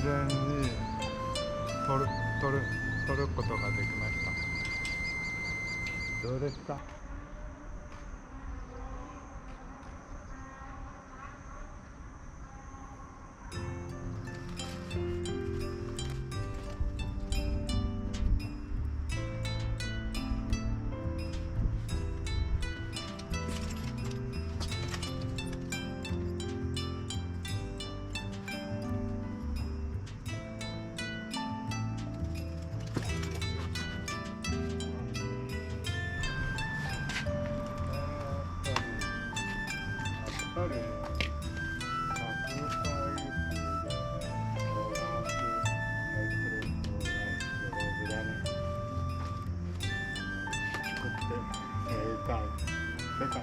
全に取る取る取ることができました。どうですか？やっぱり世界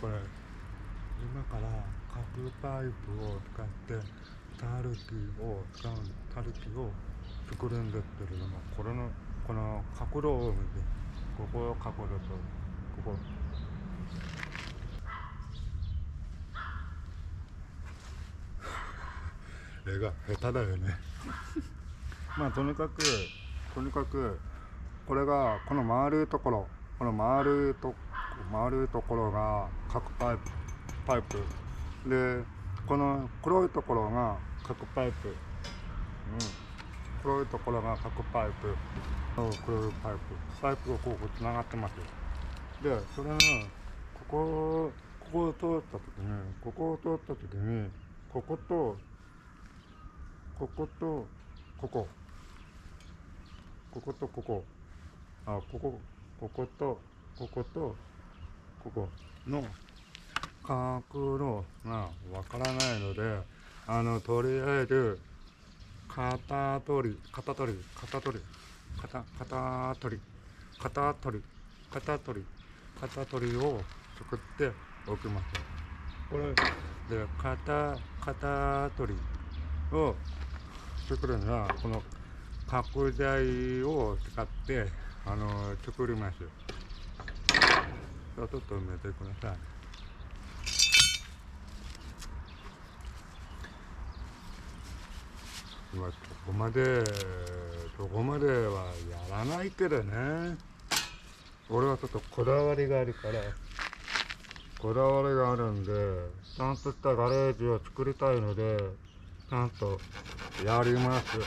これから角パイプを使ってタルキを作るんですけれども、この角度を見て、ここを角度とここ絵が下手だよね。まあとにかくこれがこの丸いところが角パイプで、この黒いところが角パイプ、黒いところが角パイプ、黒いパイプがこうつながってます。でそれがここを通った時にこことこことここ、こことここ、こことここの角度がわからないので、とりあえず型取りを作っておきます。これで型取りを作るにはこの角材を使って作ります。ちょっと埋めてください。まあそこまではやらないけどね。俺はちょっとこだわりがあるんで、ちゃんとしたガレージを作りたいので、ちゃんとやります。